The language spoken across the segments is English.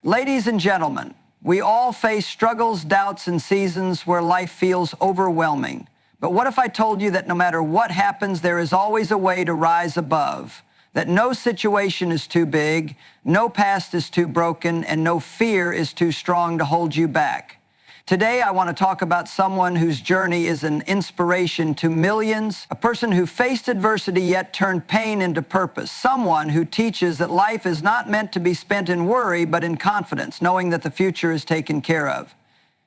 Ladies and gentlemen, we all face struggles, doubts, and seasons where life feels overwhelming. But what if I told you that no matter what happens, there is always a way to rise above? That no situation is too big, no past is too broken, and no fear is too strong to hold you back. Today, I want to talk about someone whose journey is an inspiration to millions, a person who faced adversity yet turned pain into purpose, someone who teaches that life is not meant to be spent in worry, but in confidence, knowing that the future is taken care of.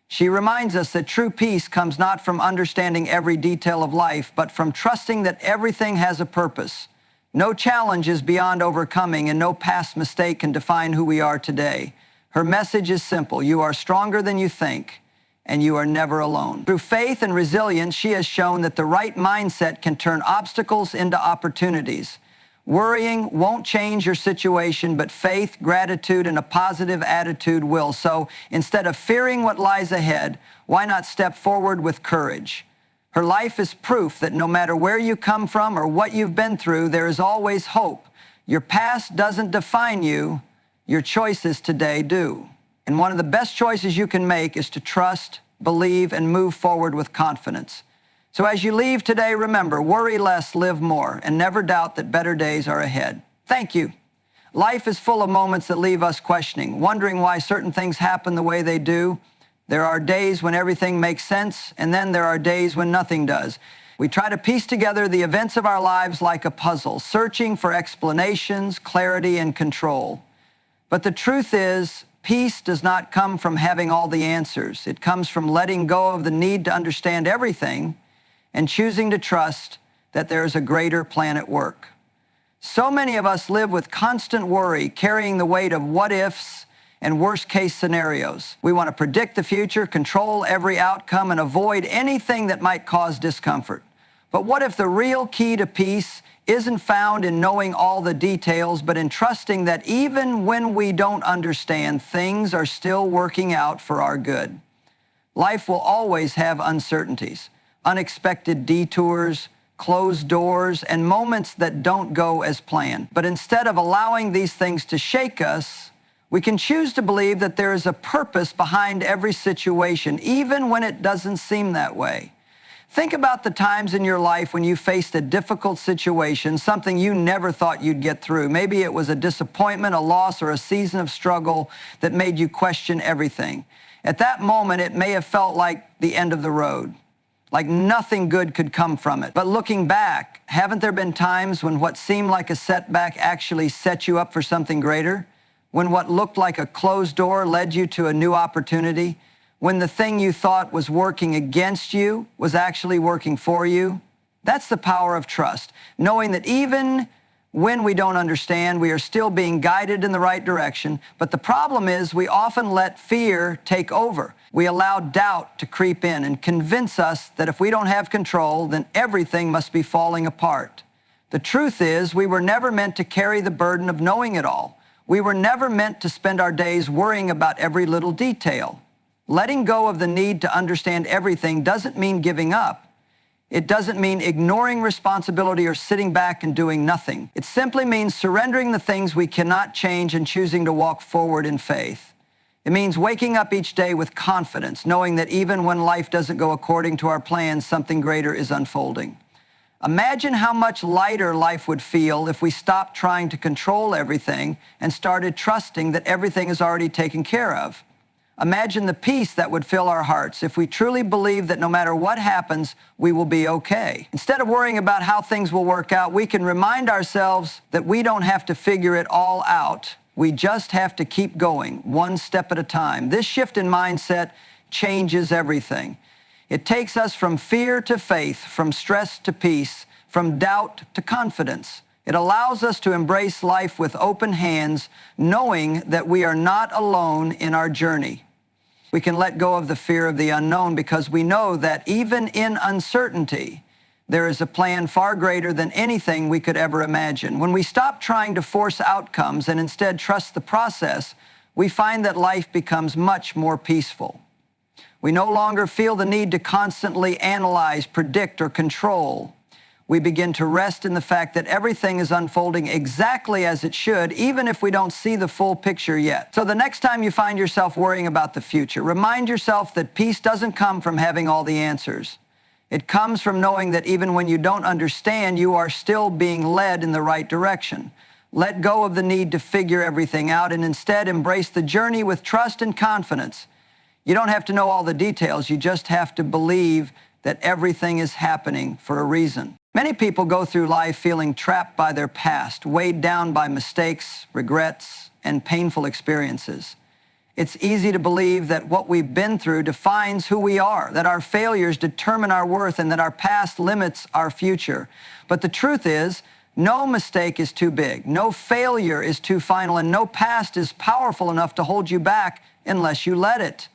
She reminds us that true peace comes not from understanding every detail of life, but from trusting that everything has a purpose. No challenge is beyond overcoming, and no past mistake can define who we are today. Her message is simple: you are stronger than you think, and you are never alone. Through faith and resilience, she has shown that the right mindset can turn obstacles into opportunities. Worrying won't change your situation, but faith, gratitude, and a positive attitude will. So instead of fearing what lies ahead, why not step forward with courage? Her life is proof that no matter where you come from or what you've been through, there is always hope. Your past doesn't define you. Your choices today do. And one of the best choices you can make is to trust, believe, and move forward with confidence. So as you leave today, remember, worry less, live more, and never doubt that better days are ahead. Thank you. Life is full of moments that leave us questioning, wondering why certain things happen the way they do. There are days when everything makes sense, and then there are days when nothing does. We try to piece together the events of our lives like a puzzle, searching for explanations, clarity, and control. But the truth is, peace does not come from having all the answers. It comes from letting go of the need to understand everything and choosing to trust that there is a greater plan at work. So many of us live with constant worry, carrying the weight of what-ifs and worst-case scenarios. We want to predict the future, control every outcome, and avoid anything that might cause discomfort. But what if the real key to peace isn't found in knowing all the details, but in trusting that even when we don't understand, things are still working out for our good? Life will always have uncertainties, unexpected detours, closed doors, and moments that don't go as planned. But instead of allowing these things to shake us, we can choose to believe that there is a purpose behind every situation, even when it doesn't seem that way. Think about the times in your life when you faced a difficult situation, something you never thought you'd get through. Maybe it was a disappointment, a loss, or a season of struggle that made you question everything. At that moment, it may have felt like the end of the road, like nothing good could come from it. But looking back, haven't there been times when what seemed like a setback actually set you up for something greater? When what looked like a closed door led you to a new opportunity? When the thing you thought was working against you was actually working for you? That's the power of trust, knowing that even when we don't understand, we are still being guided in the right direction. But the problem is we often let fear take over. We allow doubt to creep in and convince us that if we don't have control, then everything must be falling apart. The truth is, we were never meant to carry the burden of knowing it all. We were never meant to spend our days worrying about every little detail. Letting go of the need to understand everything doesn't mean giving up. It doesn't mean ignoring responsibility or sitting back and doing nothing. It simply means surrendering the things we cannot change and choosing to walk forward in faith. It means waking up each day with confidence, knowing that even when life doesn't go according to our plans, something greater is unfolding. Imagine how much lighter life would feel if we stopped trying to control everything and started trusting that everything is already taken care of. Imagine the peace that would fill our hearts if we truly believe that no matter what happens, we will be okay. Instead of worrying about how things will work out, we can remind ourselves that we don't have to figure it all out. We just have to keep going, one step at a time. This shift in mindset changes everything. It takes us from fear to faith, from stress to peace, from doubt to confidence. It allows us to embrace life with open hands, knowing that we are not alone in our journey. We can let go of the fear of the unknown because we know that even in uncertainty, there is a plan far greater than anything we could ever imagine. When we stop trying to force outcomes and instead trust the process, we find that life becomes much more peaceful. We no longer feel the need to constantly analyze, predict, or control. We begin to rest in the fact that everything is unfolding exactly as it should, even if we don't see the full picture yet. So the next time you find yourself worrying about the future, remind yourself that peace doesn't come from having all the answers. It comes from knowing that even when you don't understand, you are still being led in the right direction. Let go of the need to figure everything out and instead embrace the journey with trust and confidence. You don't have to know all the details. You just have to believe that everything is happening for a reason. Many people go through life feeling trapped by their past, weighed down by mistakes, regrets, and painful experiences. It's easy to believe that what we've been through defines who we are, that our failures determine our worth, and that our past limits our future. But the truth is, no mistake is too big, no failure is too final, and no past is powerful enough to hold you back unless you let it.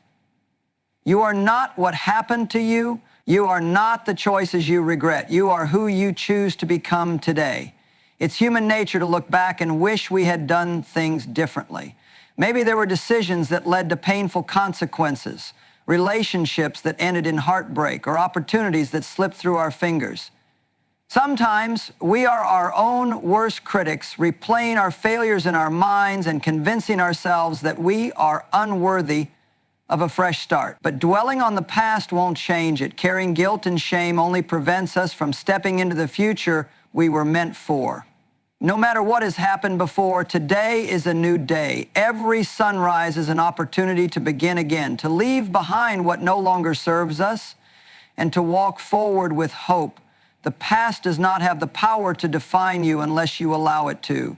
You are not what happened to you. You are not the choices you regret. You are who you choose to become today. It's human nature to look back and wish we had done things differently. Maybe there were decisions that led to painful consequences, relationships that ended in heartbreak, or opportunities that slipped through our fingers. Sometimes we are our own worst critics, replaying our failures in our minds and convincing ourselves that we are unworthy of a fresh start. But dwelling on the past won't change it. Carrying guilt and shame only prevents us from stepping into the future we were meant for. No matter what has happened before, today is a new day. Every sunrise is an opportunity to begin again, to leave behind what no longer serves us, and to walk forward with hope. The past does not have the power to define you unless you allow it to.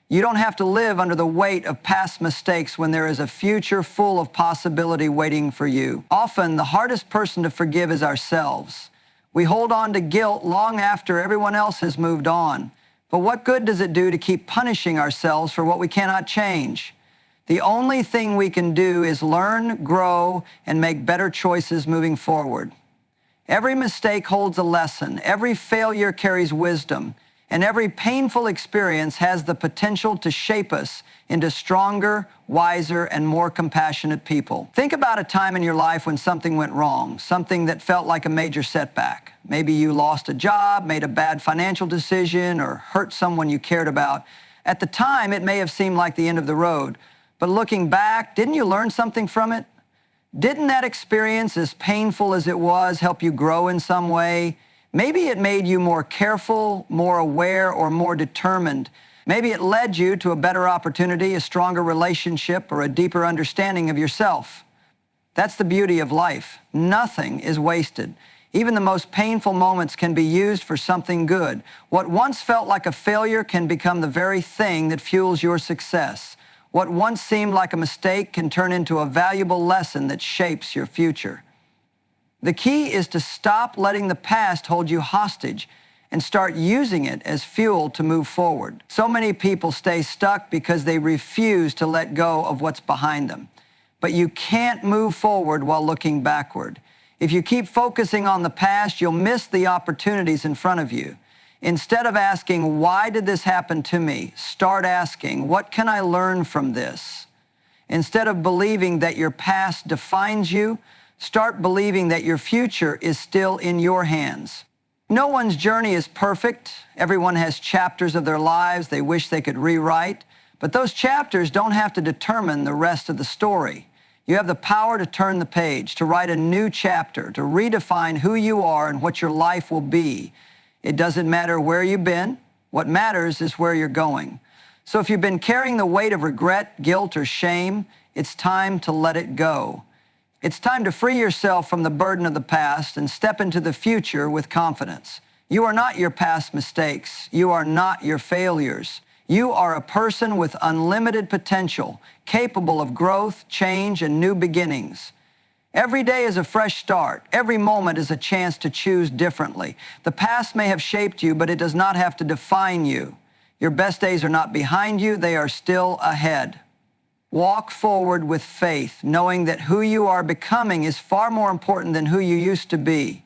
You don't have to live under the weight of past mistakes when there is a future full of possibility waiting for you. Often, the hardest person to forgive is ourselves. We hold on to guilt long after everyone else has moved on. But what good does it do to keep punishing ourselves for what we cannot change? The only thing we can do is learn, grow, and make better choices moving forward. Every mistake holds a lesson. Every failure carries wisdom. And every painful experience has the potential to shape us into stronger, wiser, and more compassionate people. Think about a time in your life when something went wrong, something that felt like a major setback. Maybe you lost a job, made a bad financial decision, or hurt someone you cared about. At the time, it may have seemed like the end of the road. But looking back, didn't you learn something from it? Didn't that experience, as painful as it was, help you grow in some way? Maybe it made you more careful, more aware, or more determined. Maybe it led you to a better opportunity, a stronger relationship, or a deeper understanding of yourself. That's the beauty of life. Nothing is wasted. Even the most painful moments can be used for something good. What once felt like a failure can become the very thing that fuels your success. What once seemed like a mistake can turn into a valuable lesson that shapes your future. The key is to stop letting the past hold you hostage and start using it as fuel to move forward. So many people stay stuck because they refuse to let go of what's behind them. But you can't move forward while looking backward. If you keep focusing on the past, you'll miss the opportunities in front of you. Instead of asking, why did this happen to me? Start asking, what can I learn from this? Instead of believing that your past defines you, start believing that your future is still in your hands. No one's journey is perfect. Everyone has chapters of their lives they wish they could rewrite, but those chapters don't have to determine the rest of the story. You have the power to turn the page, to write a new chapter, to redefine who you are and what your life will be. It doesn't matter where you've been. What matters is where you're going. So if you've been carrying the weight of regret, guilt, or shame, it's time to let it go. It's time to free yourself from the burden of the past and step into the future with confidence. You are not your past mistakes. You are not your failures. You are a person with unlimited potential, capable of growth, change, and new beginnings. Every day is a fresh start. Every moment is a chance to choose differently. The past may have shaped you, but it does not have to define you. Your best days are not behind you. They are still ahead. Walk forward with faith, knowing that who you are becoming is far more important than who you used to be.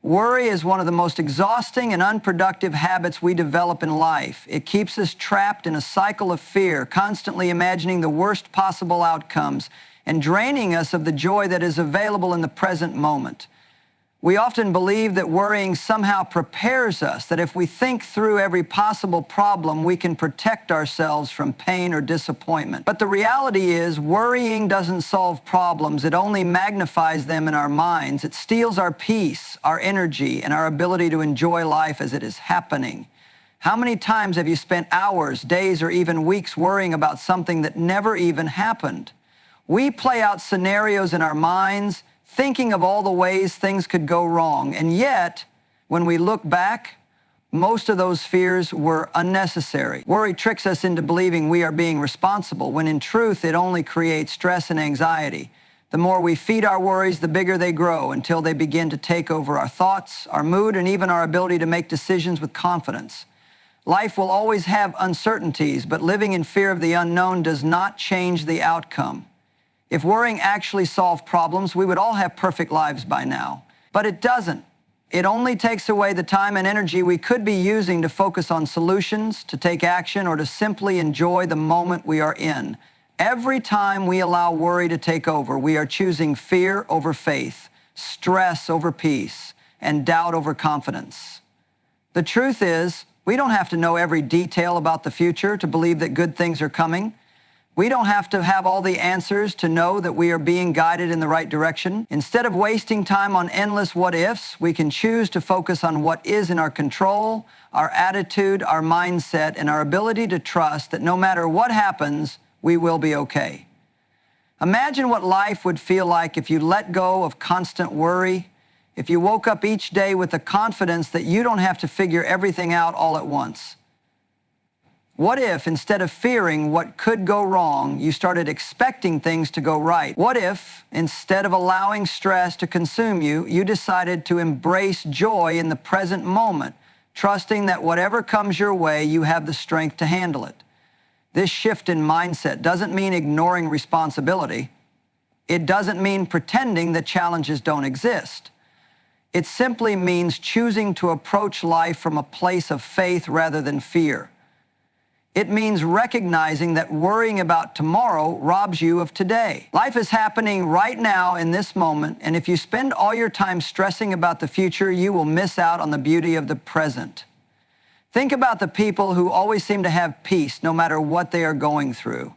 Worry is one of the most exhausting and unproductive habits we develop in life. It keeps us trapped in a cycle of fear, constantly imagining the worst possible outcomes and draining us of the joy that is available in the present moment. We often believe that worrying somehow prepares us, that if we think through every possible problem, we can protect ourselves from pain or disappointment. But the reality is, worrying doesn't solve problems. It only magnifies them in our minds. It steals our peace, our energy, and our ability to enjoy life as it is happening. How many times have you spent hours, days, or even weeks worrying about something that never even happened? We play out scenarios in our minds, thinking of all the ways things could go wrong. And yet, when we look back, most of those fears were unnecessary. Worry tricks us into believing we are being responsible, when in truth, it only creates stress and anxiety. The more we feed our worries, the bigger they grow until they begin to take over our thoughts, our mood, and even our ability to make decisions with confidence. Life will always have uncertainties, but living in fear of the unknown does not change the outcome. If worrying actually solved problems, we would all have perfect lives by now. But it doesn't. It only takes away the time and energy we could be using to focus on solutions, to take action, or to simply enjoy the moment we are in. Every time we allow worry to take over, we are choosing fear over faith, stress over peace, and doubt over confidence. The truth is, we don't have to know every detail about the future to believe that good things are coming. We don't have to have all the answers to know that we are being guided in the right direction. Instead of wasting time on endless what-ifs, we can choose to focus on what is in our control, our attitude, our mindset, and our ability to trust that no matter what happens, we will be okay. Imagine what life would feel like if you let go of constant worry, if you woke up each day with the confidence that you don't have to figure everything out all at once. What if, instead of fearing what could go wrong, you started expecting things to go right? What if, instead of allowing stress to consume you, you decided to embrace joy in the present moment, trusting that whatever comes your way, you have the strength to handle it? This shift in mindset doesn't mean ignoring responsibility. It doesn't mean pretending that challenges don't exist. It simply means choosing to approach life from a place of faith rather than fear. It means recognizing that worrying about tomorrow robs you of today. Life is happening right now in this moment, and if you spend all your time stressing about the future, you will miss out on the beauty of the present. Think about the people who always seem to have peace no matter what they are going through.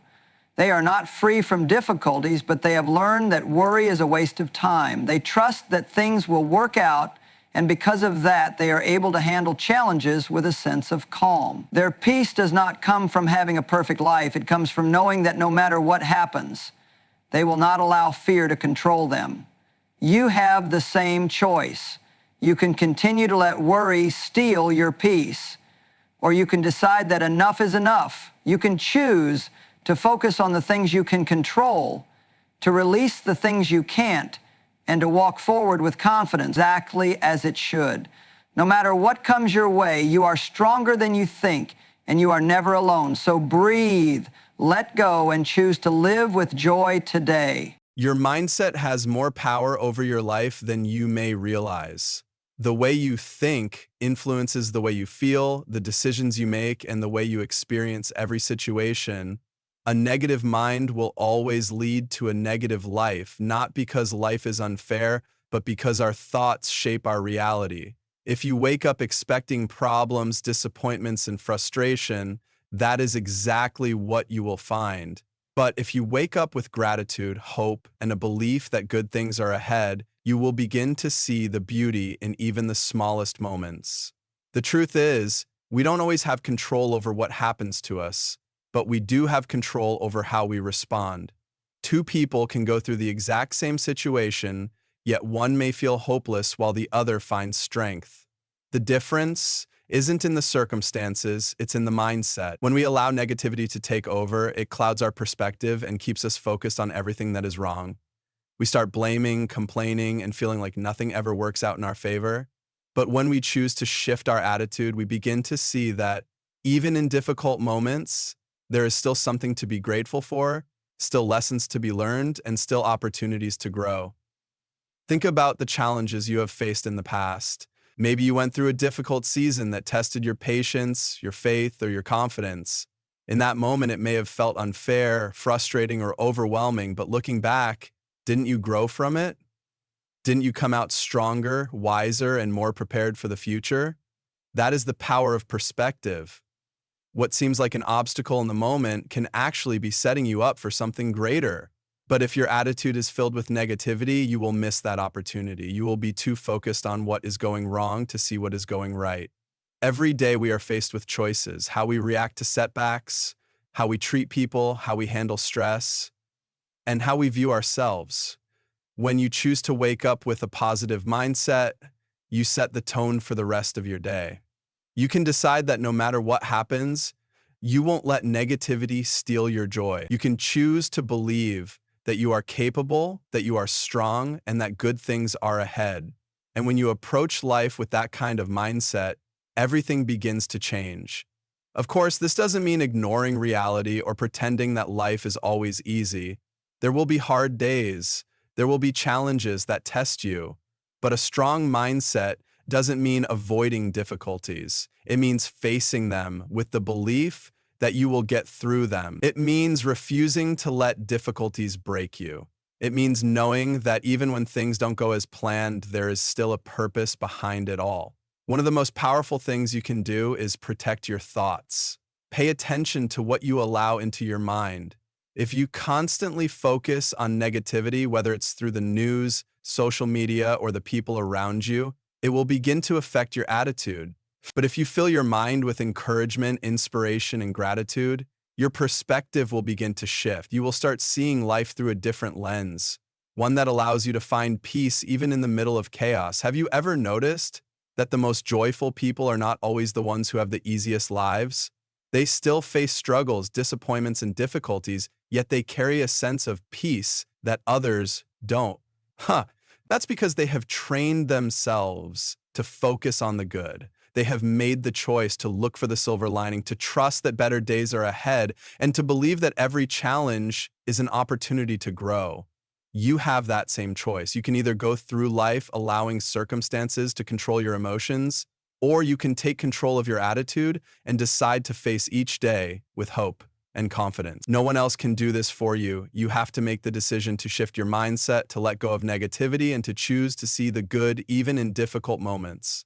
They are not free from difficulties, but they have learned that worry is a waste of time. They trust that things will work out, and because of that, they are able to handle challenges with a sense of calm. Their peace does not come from having a perfect life. It comes from knowing that no matter what happens, they will not allow fear to control them. You have the same choice. You can continue to let worry steal your peace, or you can decide that enough is enough. You can choose to focus on the things you can control, to release the things you can't, and to walk forward with confidence, exactly as it should. No matter what comes your way, you are stronger than you think, and you are never alone. So breathe, let go, and choose to live with joy today. Your mindset has more power over your life than you may realize. The way you think influences the way you feel, the decisions you make, and the way you experience every situation. A negative mind will always lead to a negative life, not because life is unfair, but because our thoughts shape our reality. If you wake up expecting problems, disappointments, and frustration, that is exactly what you will find. But if you wake up with gratitude, hope, and a belief that good things are ahead, you will begin to see the beauty in even the smallest moments. The truth is, we don't always have control over what happens to us, but we do have control over how we respond. Two people can go through the exact same situation, yet one may feel hopeless while the other finds strength. The difference isn't in the circumstances, it's in the mindset. When we allow negativity to take over, it clouds our perspective and keeps us focused on everything that is wrong. We start blaming, complaining, and feeling like nothing ever works out in our favor. But when we choose to shift our attitude, we begin to see that even in difficult moments, there is still something to be grateful for, still lessons to be learned, and still opportunities to grow. Think about the challenges you have faced in the past. Maybe you went through a difficult season that tested your patience, your faith, or your confidence. In that moment, it may have felt unfair, frustrating, or overwhelming, but looking back, didn't you grow from it? Didn't you come out stronger, wiser, and more prepared for the future? That is the power of perspective. What seems like an obstacle in the moment can actually be setting you up for something greater. But if your attitude is filled with negativity, you will miss that opportunity. You will be too focused on what is going wrong to see what is going right. Every day we are faced with choices: how we react to setbacks, how we treat people, how we handle stress, and how we view ourselves. When you choose to wake up with a positive mindset, you set the tone for the rest of your day. You can decide that no matter what happens, you won't let negativity steal your joy. You can choose to believe that you are capable, that you are strong, and that good things are ahead. And when you approach life with that kind of mindset, everything begins to change. Of course, this doesn't mean ignoring reality or pretending that life is always easy. There will be hard days. There will be challenges that test you. But a strong mindset doesn't mean avoiding difficulties. It means facing them with the belief that you will get through them. It means refusing to let difficulties break you. It means knowing that even when things don't go as planned, there is still a purpose behind it all. One of the most powerful things you can do is protect your thoughts. Pay attention to what you allow into your mind. If you constantly focus on negativity, whether it's through the news, social media, or the people around you, it will begin to affect your attitude. But if you fill your mind with encouragement, inspiration, and gratitude, your perspective will begin to shift. You will start seeing life through a different lens, one that allows you to find peace even in the middle of chaos. Have you ever noticed that the most joyful people are not always the ones who have the easiest lives? They still face struggles, disappointments, and difficulties, yet they carry a sense of peace that others don't. That's because they have trained themselves to focus on the good. They have made the choice to look for the silver lining, to trust that better days are ahead, and to believe that every challenge is an opportunity to grow. You have that same choice. You can either go through life allowing circumstances to control your emotions, or you can take control of your attitude and decide to face each day with hope and confidence. No one else can do this for you. You have to make the decision to shift your mindset, to let go of negativity, and to choose to see the good even in difficult moments.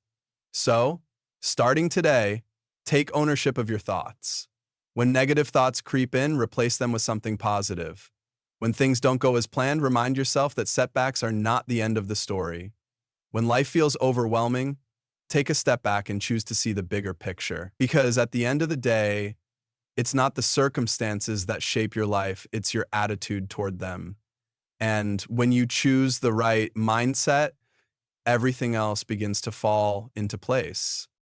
So, starting today, take ownership of your thoughts. When negative thoughts creep in, replace them with something positive. When things don't go as planned, remind yourself that setbacks are not the end of the story. When life feels overwhelming, take a step back and choose to see the bigger picture. Because at the end of the day, it's not the circumstances that shape your life, it's your attitude toward them. And when you choose the right mindset, everything else begins to fall into place.